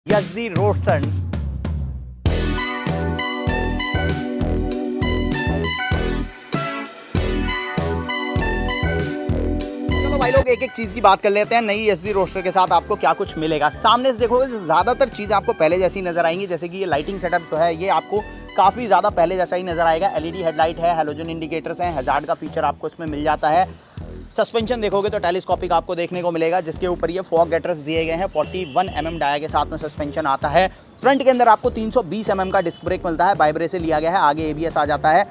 Yazdi Roadster। चलो भाई लोग एक एक चीज़ की बात कर लेते हैं। नई एसडी रोस्टर के साथ आपको क्या कुछ मिलेगा। सामने से देखोगे तो ज़्यादातर चीज़ आपको पहले जैसी नजर आएंगी, जैसे कि ये लाइटिंग सेटअप जो है ये आपको काफ़ी ज़्यादा पहले जैसा ही नजर आएगा। एलईडी हेडलाइट है, हेलोजन इंडिकेटर्स हैं, हैजार्ड का फीचर आपको इसमें मिल जाता है। सस्पेंशन देखोगे तो टेलीस्कोपिक आपको देखने को मिलेगा, जिसके ऊपर ये फॉग गेटर्स दिए गए हैं। 41 mm डाया के साथ में सस्पेंशन आता है। फ्रंट के अंदर आपको 320 mm का डिस्क ब्रेक मिलता है, बाइब्रे से लिया गया है। आगे एबीएस आ जाता है।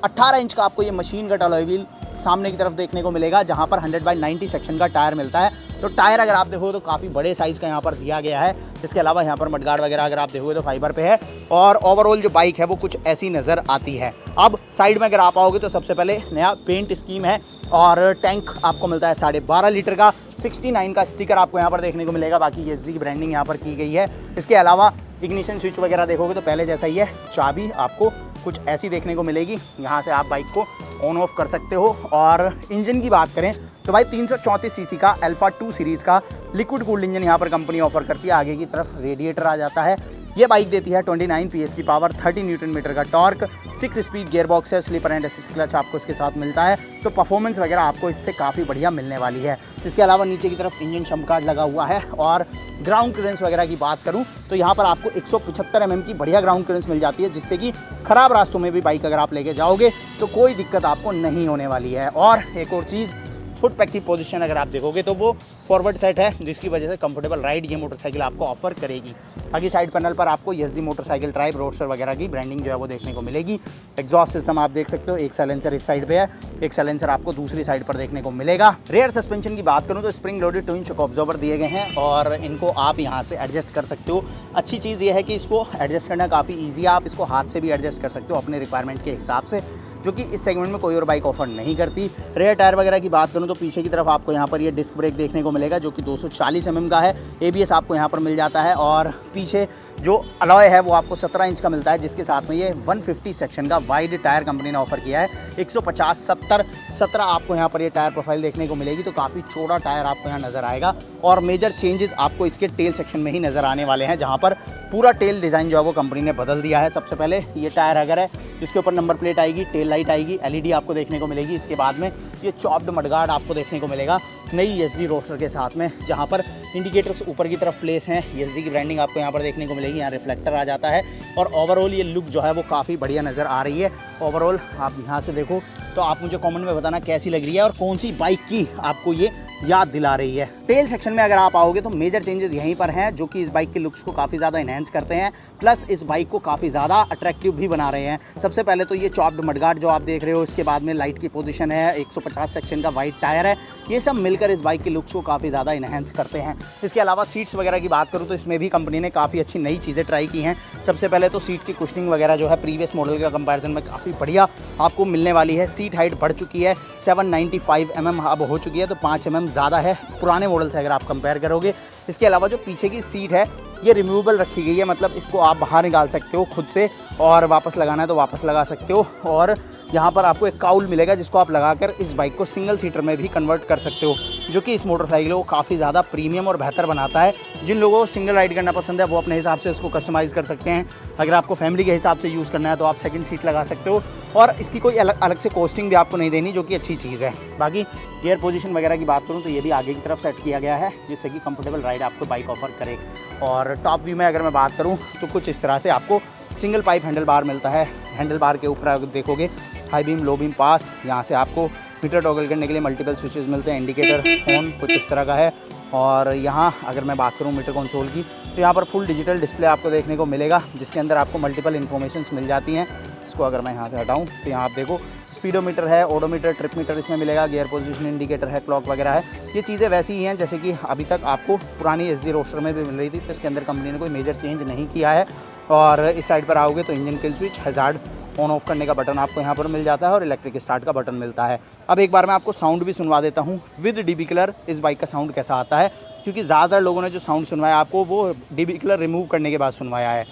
18 इंच का आपको ये मशीन कट अलॉय व्हील सामने की तरफ देखने को मिलेगा, जहां पर 100/90 सेक्शन का टायर मिलता है। तो टायर अगर आप देखो तो काफ़ी बड़े साइज़ का यहाँ पर दिया गया है। इसके अलावा यहाँ पर मडगार्ड वगैरह अगर आप देखोगे तो फाइबर पे है। और ओवरऑल जो बाइक है वो कुछ ऐसी नज़र आती है। अब साइड में अगर आप आओगे तो सबसे पहले नया पेंट स्कीम है और टैंक आपको मिलता है 12.5 लीटर का। 69 का स्टिकर आपको यहाँ पर देखने को मिलेगा। बाकी एसडी की ब्रांडिंग यहाँ पर की गई है। इसके अलावा इग्निशन स्विच वगैरह देखोगे तो पहले जैसा ही है। चाबी आपको कुछ ऐसी देखने को मिलेगी, यहाँ से आप बाइक को ऑन ऑफ कर सकते हो। और इंजन की बात करें तो भाई 334 सीसी का अल्फा 2 सीरीज़ का लिक्विड कूल्ड इंजन यहाँ पर कंपनी ऑफर करती है। आगे की तरफ रेडिएटर आ जाता है। ये बाइक देती है 29 PS की पावर, 30 न्यूटन मीटर का टॉर्क, 6 स्पीड गियर बॉक्स है, स्लीपर एंड असिस्ट क्लच आपको इसके साथ मिलता है। तो परफॉर्मेंस वगैरह आपको इससे काफ़ी बढ़िया मिलने वाली है। इसके अलावा नीचे की तरफ इंजन शम कार्ड लगा हुआ है। और ग्राउंड क्लियरेंस वगैरह की बात करूं तो यहाँ पर आपको 175 mm की बढ़िया ग्राउंड क्लियरेंस मिल जाती है, जिससे कि खराब रास्तों में भी बाइक अगर आप लेके जाओगे तो कोई दिक्कत आपको नहीं होने वाली है। और एक और चीज़, फुट पैक की पोजीशन अगर आप देखोगे तो वो फॉरवर्ड सेट है, जिसकी वजह से कंफर्टेबल राइड ये मोटरसाइकिल आपको ऑफर करेगी। आगे साइड पैनल पर आपको एसडी मोटरसाइकिल ट्राइब रोडस्टर वगैरह की ब्रांडिंग जो है वो देखने को मिलेगी। एग्जॉस्ट सिस्टम आप देख सकते हो, एक साइलेंसर इस साइड पे है, एक साइलेंसर आपको दूसरी साइड पर देखने को मिलेगा। रेयर सस्पेंशन की बात करूं तो spring loaded twin shock absorber दिए गए हैं और इनको आप यहां से एडजस्ट कर सकते हो। अच्छी चीज़ ये है कि इसको एडजस्ट करना काफ़ी ईजी है। आप इसको हाथ से भी एडजस्ट कर सकते हो अपने रिक्वायरमेंट के हिसाब से, जो कि इस सेगमेंट में कोई और बाइक ऑफर नहीं करती। रेयर टायर वगैरह की बात करूं तो पीछे की तरफ आपको यहां पर ये डिस्क ब्रेक देखने को मिलेगा, जो कि 240 mm का है। एबीएस आपको यहां पर मिल जाता है। और पीछे जो अलॉय है वो आपको 17 इंच का मिलता है, जिसके साथ में ये 150 सेक्शन का वाइड टायर कंपनी ने ऑफर किया है। 150 70 17 आपको यहाँ पर ये टायर प्रोफाइल देखने को मिलेगी। तो काफ़ी चौड़ा टायर आपको यहाँ नज़र आएगा। और मेजर चेंजेस आपको इसके टेल सेक्शन में ही नज़र आने वाले हैं, जहाँ पर पूरा टेल डिज़ाइन जो है वो कंपनी ने बदल दिया है। सबसे पहले ये टायर अगर है, जिसके ऊपर नंबर प्लेट आएगी, टेल लाइट आएगी, एलईडी आपको देखने को मिलेगी। इसके बाद में ये चॉप्ड मडगार्ड आपको देखने को मिलेगा नई एसडी रोस्टर के साथ में, जहाँ पर इंडिकेटर्स ऊपर की तरफ प्लेस हैं। एसडी की ब्रांडिंग आपको यहाँ पर देखने को मिलेगी। यहाँ रिफ्लेक्टर आ जाता है। और ओवरऑल ये लुक जो है वो काफ़ी बढ़िया नज़र आ रही है। ओवरऑल आप यहाँ से देखो तो आप मुझे कमेंट में बताना कैसी लग रही है और कौन सी बाइक की आपको ये याद दिला रही है। टेल सेक्शन में अगर आप आओगे तो मेजर चेंजेस यहीं पर हैं, जो कि इस बाइक के लुक्स को काफ़ी ज़्यादा इन्हेंस करते हैं, प्लस इस बाइक को काफ़ी ज़्यादा अट्रैक्टिव भी बना रहे हैं। सबसे पहले तो ये चॉप्ड मडगार्ड जो आप देख रहे हो, इसके बाद में लाइट की पोजीशन है, 150 सेक्शन का वाइड टायर है। ये सब मिलकर इस बाइक के लुक्स को काफ़ी ज़्यादा इन्हेंस करते हैं। इसके अलावा सीट्स वगैरह की बात करूँ तो इसमें भी कंपनी ने काफ़ी अच्छी नई चीज़ें ट्राई की हैं। सबसे पहले तो सीट की कुशनिंग वगैरह जो है प्रीवियस मॉडल के कंपैरिजन में काफ़ी बढ़िया आपको मिलने वाली है। सीट हाइट बढ़ चुकी है, 795 mm अब हो चुकी है, तो 5 mm ज़्यादा है पुराने मॉडल से अगर आप कंपेयर करोगे। इसके अलावा जो पीछे की सीट है ये रिमूवेबल रखी गई है, मतलब इसको आप बाहर निकाल सकते हो खुद से, और वापस लगाना है तो वापस लगा सकते हो। और यहाँ पर आपको एक काउल मिलेगा, जिसको आप लगाकर इस बाइक को सिंगल सीटर में भी कन्वर्ट कर सकते हो, जो कि इस मोटरसाइकिल को काफ़ी ज़्यादा प्रीमियम और बेहतर बनाता है। जिन लोगों को सिंगल राइड करना पसंद है वो अपने हिसाब से इसको कस्टमाइज़ कर सकते हैं। अगर आपको फैमिली के हिसाब से यूज़ करना है तो आप सेकंड सीट लगा सकते हो। और इसकी कोई अलग से कॉस्टिंग भी आपको नहीं देनी, जो कि अच्छी चीज़ है। बाकी गियर पोजीशन वगैरह की बात करूँ तो ये भी आगे की तरफ सेट किया गया है, जिससे कि कंफर्टेबल राइड आपको बाइक ऑफर करे। और टॉप व्यू में अगर मैं बात करूँ तो कुछ इस तरह से आपको सिंगल पाइप हैंडल बार मिलता है। हैंडल बार के ऊपर अगर देखोगे हाई बीम, लो बीम, पास, यहाँ से आपको मीटर टॉगल करने के लिए मल्टीपल स्विचेस मिलते हैं। इंडिकेटर ऑन कुछ इस तरह का है। और यहाँ अगर मैं बात करूँ मीटर कंसोल की तो यहाँ पर फुल डिजिटल डिस्प्ले आपको देखने को मिलेगा, जिसके अंदर आपको मल्टीपल इन्फॉर्मेशंस मिल जाती हैं। इसको अगर मैं यहाँ से हटाऊँ तो यहाँ आप देखो स्पीडोमीटर है, ओडोमीटर, ट्रिप मीटर इसमें मिलेगा, गियर पोजीशन इंडिकेटर है, क्लॉक वगैरह है। ये चीज़ें वैसी ही हैं जैसे कि अभी तक आपको पुरानी एसडी रोस्टर में भी मिल रही थी, तो इसके अंदर कंपनी ने कोई मेजर चेंज नहीं किया है। और इस साइड पर आओगे तो engine kill switch, hazard on off करने का बटन आपको यहाँ पर मिल जाता है और इलेक्ट्रिक स्टार्ट का बटन मिलता है। अब एक बार मैं आपको साउंड भी सुनवा देता हूँ विद डीबी किलर, इस बाइक का साउंड कैसा आता है, क्योंकि ज़्यादातर लोगों ने जो साउंड सुनवाया आपको वो डीबी किलर रिमूव करने के बाद सुनवाया है।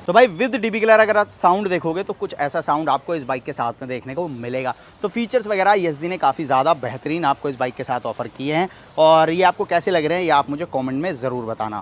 तो भाई विद डीबी कलर अगर आप साउंड देखोगे तो कुछ ऐसा साउंड आपको इस बाइक के साथ में देखने को मिलेगा। तो फीचर्स वगैरह एसडी ने काफ़ी ज़्यादा बेहतरीन आपको इस बाइक के साथ ऑफर किए हैं, और ये आपको कैसे लग रहे हैं ये आप मुझे कमेंट में ज़रूर बताना।